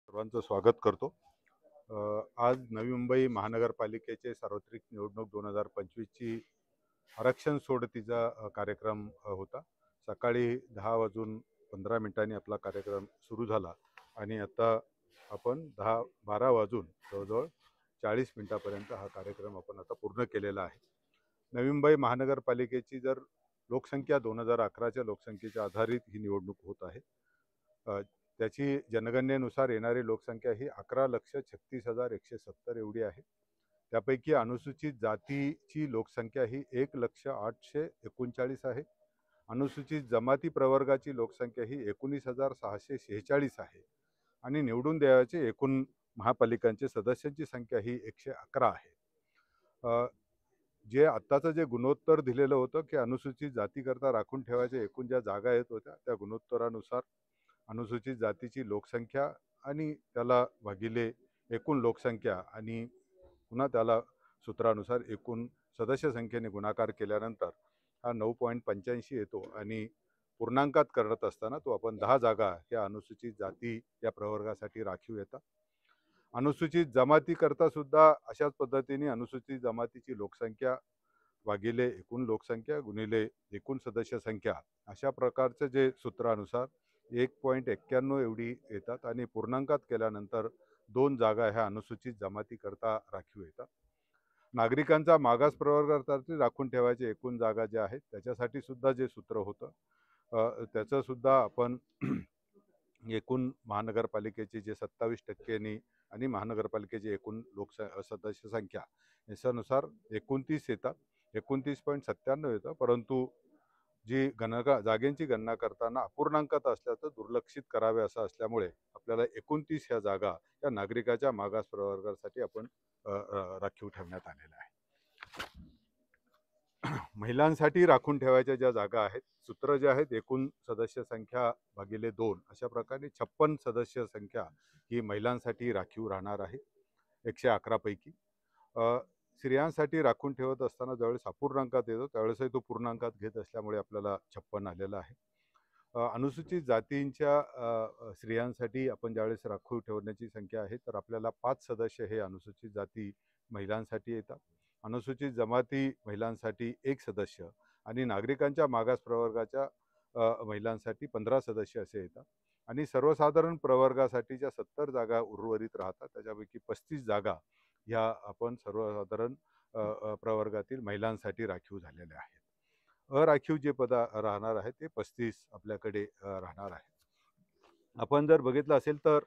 सर्वांचं स्वागत करतो. आज नवी मुंबई महानगरपालिकेचे सार्वत्रिक निवडणूक 2025ची आरक्षण सोडतीचा कार्यक्रम होता. सकाळी 10:15 आपला कार्यक्रम सुरू झाला आणि आता आपण 12 वाजून जवळजवळ 40 मिनिटापर्यंत हा कार्यक्रम आपण आता पूर्ण केलेला आहे. नवी मुंबई महानगरपालिकेची जर लोकसंख्या 2011च्या लोकसंख्येच्या आधारित ही निवडणूक होत आहे. त्याची जनगणनेनुसार येणारी लोकसंख्या ही 11,36,170 एवढी आहे. त्यापैकी अनुसूचित जातीची लोकसंख्या ही 1,08,39 आहे. अनुसूचित जमाती प्रवर्गाची लोकसंख्या ही 19,646 आहे आणि निवडून द्यायचे एकूण महापालिकांचे सदस्यांची संख्या ही 111 आहे. जे आत्ताचं जे गुणोत्तर दिलेलं होतं की अनुसूचित जातीकरता राखून ठेवायच्या एकूण ज्या जागा येत होत्या त्या गुणोत्तरानुसार अनुसूचित जातीची लोकसंख्या आणि त्याला भागिले एकूण लोकसंख्या आणि पुन्हा त्याला सूत्रानुसार एकूण सदस्य संख्येने गुणाकार केल्यानंतर हा 9.85 येतो आणि पूर्णांकात करत असताना तो आपण 10 जागा या अनुसूचित जाती या प्रवर्गासाठी राखीव येतात. अनुसूचित जमातीकरता सुद्धा अशाच पद्धतीने अनुसूचित जमातीची लोकसंख्या भागिले एकूण लोकसंख्या गुणिले एकूण सदस्य संख्या अशा प्रकारचं जे सूत्रानुसार 1.91 एवढी येतात आणि पूर्णांकात केल्यानंतर 2 जागा ह्या अनुसूचित जमातीकरता राखीव येतात. नागरिकांचा मागास प्रवर्गासाठी राखून ठेवायचे एकूण जागा ज्या आहेत त्याच्यासाठी सुद्धा जे सूत्र होतं त्याचं सुद्धा आपण एकूण महानगरपालिकेचे जे 27% आणि महानगरपालिकेची एकूण सदस्य संख्या याच्यानुसार 29 येतात. 29.97 येतं. परंतु जी जागेंची गणना करताना अपूर्णांकात असल्याचं दुर्लक्षित करावे असं असल्यामुळे आपल्याला 29 ह्या जागा या नागरिकाच्या मागास प्रवर्गासाठी आपण राखीव ठेवण्यात आलेल्या आहे. महिलांसाठी राखून ठेवायच्या ज्या जागा आहेत सूत्र जे आहेत एकूण सदस्य संख्या भागिले 2 अशा प्रकारे 56 सदस्य संख्या ही महिलांसाठी राखीव राहणार आहे 111 पैकी. स्त्रियांसाठी राखून ठेवत असताना ज्यावेळेस अपूर्णांकात येतो त्यावेळेसही तो पूर्णांकात घेत असल्यामुळे आपल्याला 56 आलेला आहे. अनुसूचित जातींच्या स्त्रियांसाठी आपण ज्यावेळेस राखीव ठेवण्याची संख्या आहे तर आपल्याला 5 सदस्य हे अनुसूचित जाती महिलांसाठी येतात. अनुसूचित जमाती महिलांसाठी 1 सदस्य आणि नागरिकांच्या मागास प्रवर्गाच्या महिलांसाठी 15 सदस्य असे येतात आणि सर्वसाधारण प्रवर्गासाठीच्या 70 जागा उर्वरित राहतात. त्याच्यापैकी 35 जागा ह्या आपण सर्वसाधारण प्रवर्गातील महिलांसाठी राखीव झालेल्या आहेत. अराखीव जे पद राहणार आहे ते 35 आपल्याकडे राहणार आहे. आपण जर बघितलं असेल तर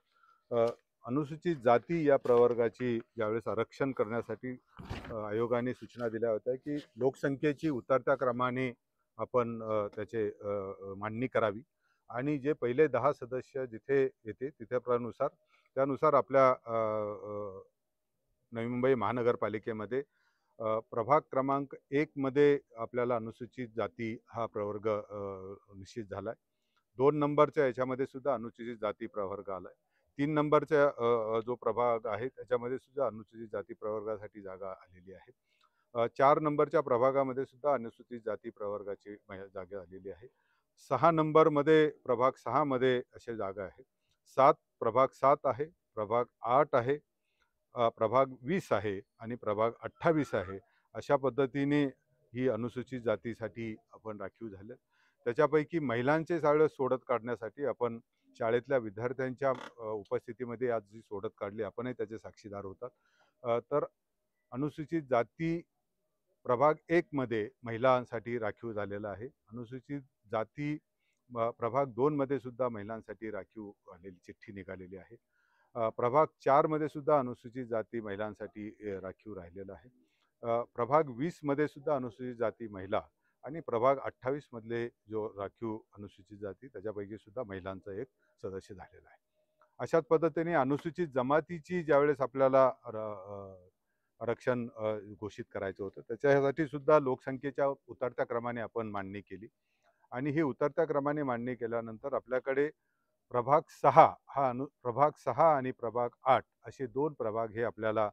अनुसूचित जाती या प्रवर्गाची ज्यावेळेस आरक्षण करण्यासाठी आयोगाने सूचना दिल्या होत्या की लोकसंख्येची उतरत्या क्रमाने आपण त्याचे मांडणी करावी आणि जे पहिले 10 सदस्य जिथे येते तिथे त्यानुसार आपल्या नवी मुंबई महानगरपालिकेमध्ये प्रभाग क्रमांक 1 मध्ये आपल्याला अनुसूचित जाती हा प्रवर्ग निश्चित झालाय. 2 नंबरच्या याच्यामध्ये सुद्धा अनुसूचित जाती प्रवर्ग आलाय. 3 नंबरच्या जो प्रभाग आहे त्याच्यामध्ये सुद्धा अनुसूचित जाती प्रवर्गासाठी जागा आलेली आहे. 4 नंबरच्या प्रभागामध्ये सुद्धा अनुसूचित जाती प्रवर्गाची जागा आलेली आहे. 6 नंबरमध्ये प्रभाग 6 मध्ये अशा जागा आहेत. प्रभाग 7 आहे, प्रभाग 8 आहे, प्रभाग 20 आहे आणि प्रभाग 28 आहे. अशा पद्धतीने ही अनुसूचित जातीसाठी आपण राखीव झाले. त्याच्यापैकी महिलांचे सगळे सोडत काढण्यासाठी आपण शाळेतल्या विद्यार्थ्यांच्या उपस्थितीमध्ये आज जी सोडत काढली आपणही त्याचे साक्षीदार होतात. तर अनुसूचित जाती प्रभाग 1 मध्ये महिलांसाठी राखीव झालेला आहे. अनुसूचित जाती प्रभाग 2 मध्ये सुद्धा महिलांसाठी राखीव आलेली चिठ्ठी निघालेली आहे. प्रभाग 4 मध्ये सुद्धा अनुसूचित जाती महिलांसाठी राखीव राहिलेला आहे. प्रभाग 20 मध्ये सुद्धा अनुसूचित जाती महिला आणि प्रभाग 28 मधले जो राखीव अनुसूचित जाती त्याच्यापैकी सुद्धा महिलांचा एक सदस्य झालेला आहे. अशाच पद्धतीने अनुसूचित जमातीची ज्यावेळेस आपल्याला आरक्षण घोषित करायचं होतं त्याच्यासाठी सुद्धा लोकसंख्येच्या उतरत्या क्रमाने आपण मांडणी केली आणि ही उतरत्या क्रमाने मांडणी केल्यानंतर आपल्याकडे प्रभाग 6 आणि प्रभाग 8 असे 2 प्रभाग हे आपल्याला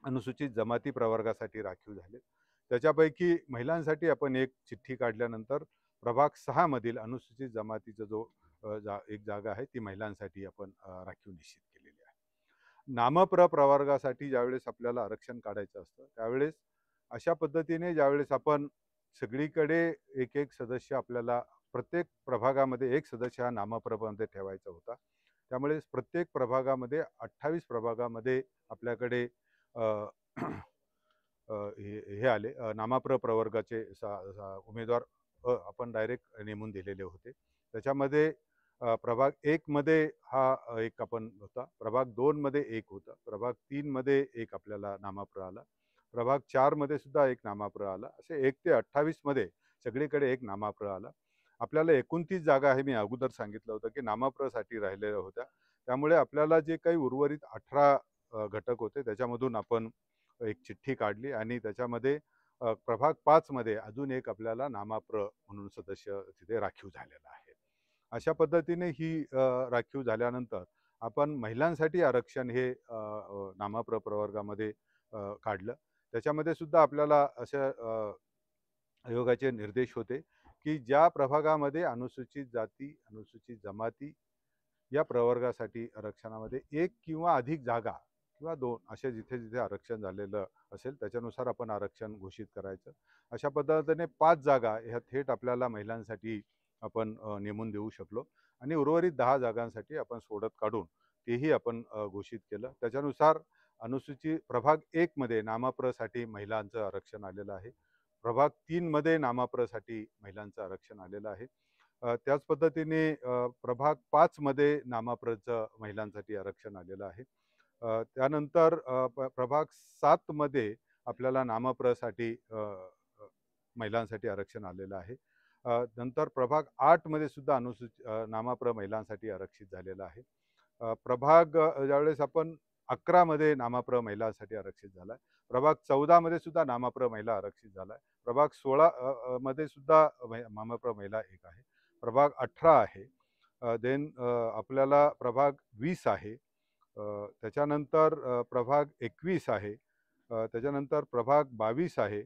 अनुसूचित जमाती प्रवर्गासाठी राखीव झाले. त्याच्यापैकी महिलांसाठी आपण एक चिठ्ठी काढल्यानंतर प्रभाग 6 मधील अनुसूचित जमातीचा जो एक जागा आहे ती महिलांसाठी आपण राखीव निश्चित केलेली आहे. नामप्र प्रवर्गासाठी ज्यावेळेस आपल्याला आरक्षण काढायचं असतं त्यावेळेस अशा पद्धतीने ज्यावेळेस आपण सगळीकडे एक एक सदस्य आपल्याला प्रत्येक प्रभागामध्ये एक सदस्य हा नामप्रमध्ये ठेवायचा होता. त्यामुळे प्रत्येक प्रभागामध्ये 28 प्रभागामध्ये आपल्याकडे अ, हे आले नामप्र प्रवर्गाचे उमेदवार आपण डायरेक्ट नेमून दिलेले होते. त्याच्यामध्ये प्रभाग 1 मध्ये हा एक आपण होता, प्रभाग 2 मध्ये एक होता, प्रभाग 3 मध्ये एक आपल्याला नामप्र आला, प्रभाग 4 मध्ये सुद्धा एक नामप्र आला. असे 1 ते 28 मध्ये सगळीकडे एक नामप्र आला. आपल्याला 29 जागा आहे, मी अगोदर सांगितलं होतं की नामप्रसाठी राहिलेल्या होत्या. त्यामुळे आपल्याला जे काही उर्वरित 18 घटक होते त्याच्यामधून आपण एक चिठ्ठी काढली आणि त्याच्यामध्ये प्रभाग 5 मध्ये अजून एक आपल्याला नामप्र म्हणून सदस्य तिथे राखीव झालेला आहे. अशा पद्धतीने ही राखीव झाल्यानंतर आपण महिलांसाठी आरक्षण हे नामप्र प्रवर्गामध्ये काढलं. त्याच्यामध्ये सुद्धा आपल्याला अशा आयोगाचे निर्देश होते की ज्या प्रभागामध्ये अनुसूचित जाती, अनुसूचित जमाती या प्रवर्गासाठी आरक्षणामध्ये एक किंवा अधिक जागा किंवा 2 असे जिथे जिथे आरक्षण झालेलं असेल त्याच्यानुसार आपण आरक्षण घोषित करायचं. अशा पद्धतीने 5 जागा ह्या थेट आपल्याला महिलांसाठी आपण नेमून देऊ शकलो आणि उर्वरित 10 जागांसाठी आपण सोडत काढून तेही आपण घोषित केलं. त्याच्यानुसार अनुसूचित प्रभाग 1 मध्ये नामप्रसाठी महिलांचं आरक्षण आलेलं आहे. प्रभाग 3 मध्ये नामप्रसाठी महिलांचं आरक्षण आलेलं आहे. त्याच पद्धतीने प्रभाग 5 मध्ये नामप्रचं महिलांसाठी आरक्षण आलेलं आहे. त्यानंतर प्रभाग 7 मध्ये आपल्याला नामप्रसाठी महिलांसाठी आरक्षण आलेलं आहे. नंतर प्रभाग 8 मध्ये सुद्धा नामप्र महिलांसाठी आरक्षित झालेलं आहे. प्रभाग ज्यावेळेस आपण 11 मध्ये नामप्र महिलांसाठी आरक्षित झाला. प्रभाग 14 मध्ये सुद्धा नामप्र महिला आरक्षित झाला. प्रभाग 16 मध्ये सुद्धा नामप्र महिला एक आहे. प्रभाग 18 आहे. देन आपल्याला प्रभाग 20 आहे. त्याच्यानंतर प्रभाग 21 आहे. त्याच्यानंतर प्रभाग 22 आहे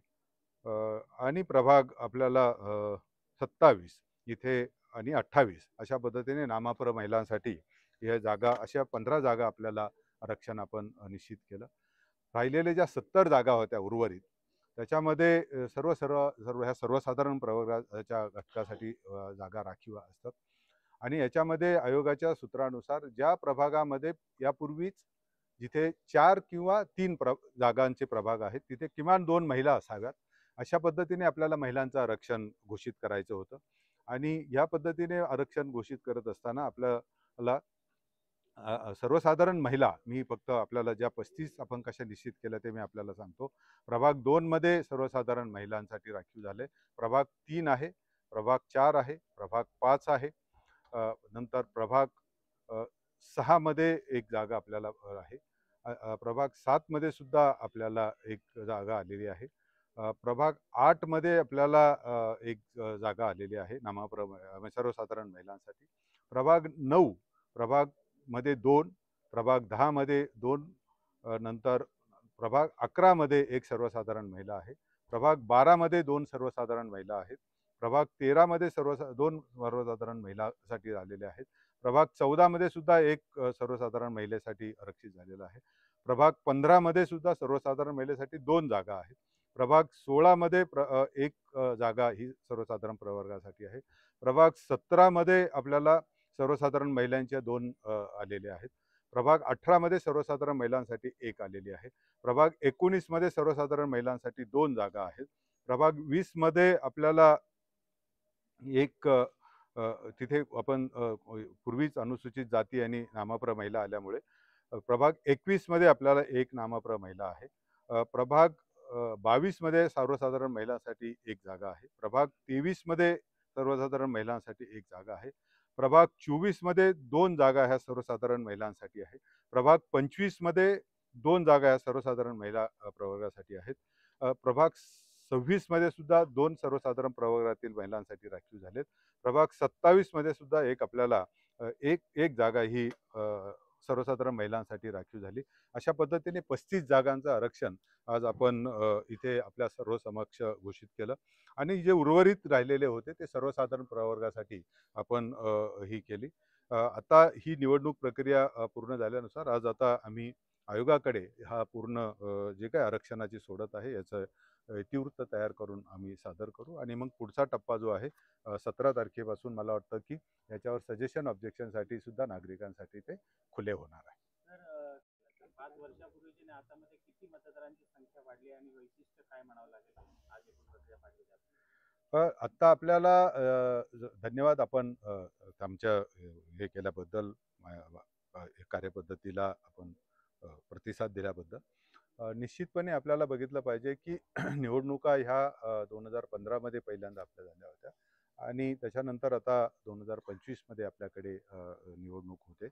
आणि प्रभाग आपल्याला 27 इथे आणि 28 अशा पद्धतीने नामप्र महिलांसाठी या जागा, अशा 15 जागा आपल्याला आरक्षण आपण निश्चित केलं. राहिलेले ज्या 70 जागा होत्या उर्वरित त्याच्यामध्ये सर्व ह्या सर्वसाधारण प्रवर्गाच्या घटकासाठी जागा राखीव असतात आणि याच्यामध्ये आयोगाच्या सूत्रानुसार ज्या प्रभागामध्ये यापूर्वीच जिथे 4 किंवा 3 जागांचे प्रभाग आहेत तिथे किमान 2 महिला असाव्यात अशा पद्धतीने आपल्याला महिलांचं आरक्षण घोषित करायचं होतं. आणि या पद्धतीने आरक्षण घोषित करत असताना आपल्याला सर्वसाधारण महिला, मी फक्त आपल्याला ज्या 35 आपण कशा निश्चित केल्या ते मी आपल्याला सांगतो. प्रभाग 2 मध्ये सर्वसाधारण महिलांसाठी राखीव झाले. प्रभाग 3 आहे, प्रभाग 4 आहे, प्रभाग 5 आहे. नंतर प्रभाग 6 मध्ये एक जागा आपल्याला आहे. प्रभाग 7 मध्ये सुद्धा आपल्याला एक जागा आलेली आहे. प्रभाग 8 मध्ये आपल्याला एक जागा आलेली आहे सर्वसाधारण महिलांसाठी. प्रभाग 9 प्रभाग मध्ये 2, प्रभाग 10 मध्ये 2, नंतर प्रभाग 11 मध्ये एक सर्वसाधारण महिला आहे. प्रभाग 12 मध्ये 2 सर्वसाधारण महिला आहेत. प्रभाग 13 मध्ये 2 सर्वसाधारण महिलासाठी आलेले आहेत. प्रभाग 14 मध्ये सुद्धा एक सर्वसाधारण महिलेसाठी आरक्षित झालेला आहे. प्रभाग 15 मध्ये सुद्धा सर्वसाधारण महिलेसाठी 2 जागा आहेत. प्रभाग 16 मध्ये एक जागा ही सर्वसाधारण प्रवर्गासाठी आहे. प्रभाग 17 मध्ये आपल्याला सर्वसाधारण महिलांच्या 2 आलेले आहेत. प्रभाग 18 मध्ये सर्वसाधारण महिलांसाठी एक आलेली आहे. प्रभाग 19 मध्ये सर्वसाधारण महिलांसाठी 2 जागा आहेत. प्रभाग 20 मध्ये आपल्याला एक तिथे आपण पूर्वीच अनुसूचित जाती आणि नामप्र महिला आल्यामुळे प्रभाग 21 मध्ये आपल्याला एक नामप्र महिला आहे. प्रभाग 22 मध्ये सर्वसाधारण महिलांसाठी एक जागा आहे. प्रभाग 23 मध्ये सर्वसाधारण महिलांसाठी एक जागा आहे. प्रभाग 24 मध्ये 2 जागा ह्या सर्वसाधारण महिलांसाठी आहे. प्रभाग 25 मध्ये 2 जागा ह्या सर्वसाधारण महिला प्रवर्गासाठी आहेत. प्रभाग 26 मध्ये सुद्धा 2 सर्वसाधारण प्रवर्गातील महिलांसाठी राखीव झालेत. प्रभाग 27 मध्ये सुद्धा एक आपल्याला एक जागा ही सर्वसाधारण महिलांसाठी राखीव झाली. अशा पद्धतीने 35 जागांचं आरक्षण आज आपण इथे आपल्या सर्व समक्ष घोषित केलं आणि जे उर्वरित राहिलेले होते ते सर्वसाधारण प्रवर्गासाठी आपण ही केली. आता ही निवडणूक प्रक्रिया पूर्ण झाल्यानुसार आज आता आम्ही आयोगाकडे हा पूर्ण जे काही आरक्षणाची सोडत आहे याचं इतिवृत्त तयार करून आम्ही सादर करू आणि मग पुढचा टप्पा जो आहे 17 तारखेपासून मला वाटतं की याच्यावर सजेशन ऑब्जेक्शनसाठी सुद्धा नागरिकांसाठी ते खुले होणार आहे. तर 5 वर्षापूर्वीची आणि आतामध्ये किती मतदारांची संख्या वाढली आणि वैशिष्ट्य काय म्हणावं लागेल आज एकूण प्रक्रिया पाहिली जाते? आत्ता आपल्याला धन्यवाद आपण आमच्या हे केल्याबद्दल कार्यपद्धतीला आपण प्रतिसाद दिल्याबद्दल. निश्चितपणे आपल्याला बघितलं पाहिजे की निवडणुका ह्या 2015मध्ये पहिल्यांदा आपल्या झाल्या होत्या आणि त्याच्यानंतर आता 2025मध्ये आपल्याकडे निवडणूक होते.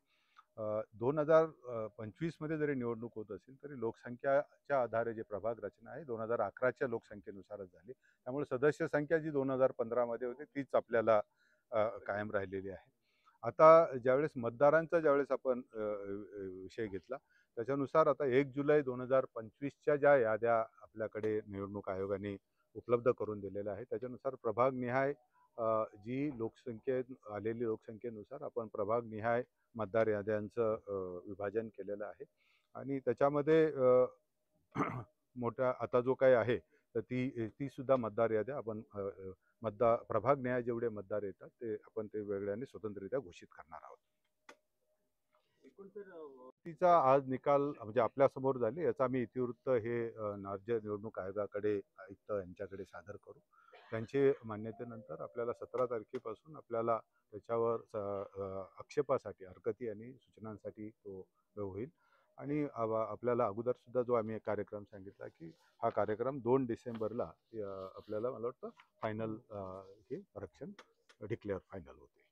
2025मध्ये जरी निवडणूक होत असेल तरी लोकसंख्याच्या आधारे जे प्रभाग रचना आहे 2011च्या लोकसंख्येनुसारच झाली. त्यामुळे सदस्य संख्या जी 2015मध्ये होती तीच आपल्याला कायम राहिलेली आहे. आता ज्यावेळेस आपण विषय घेतला त्याच्यानुसार आता 1 जुलै 2025च्या ज्या याद्या आपल्याकडे निवडणूक आयोगाने उपलब्ध करून दिलेल्या आहेत त्याच्यानुसार प्रभागनिहाय जी आलेली लोकसंख्येनुसार आपण प्रभागनिहाय मतदार याद्यांचं विभाजन केलेलं आहे आणि त्याच्यामध्ये मोठ्या आता जो काही आहे तर ती सुद्धा मतदार याद्या आपण प्रभाग न्याय जेवढे मतदार येतात ते आपण ते वेगळ्याने स्वतंत्ररित्या घोषित करणार आहोत. तिचा आज निकाल म्हणजे आपल्या समोर झाले याचा आम्ही इतिवृत्त हे राज्य निवडणूक आयोगाकडे आयुक्त यांच्याकडे सादर करू. त्यांचे मान्यतेनंतर आपल्याला 17 तारखेपासून आपल्याला त्याच्यावर आक्षेपासाठी हरकती आणि सूचनांसाठी तो होईल आणि आपल्याला अगोदर सुद्धा जो आम्ही एक कार्यक्रम सांगितला की हा कार्यक्रम 2 डिसेंबरला आपल्याला मला वाटतं फायनल हे आरक्षण डिक्लेअर फायनल होते.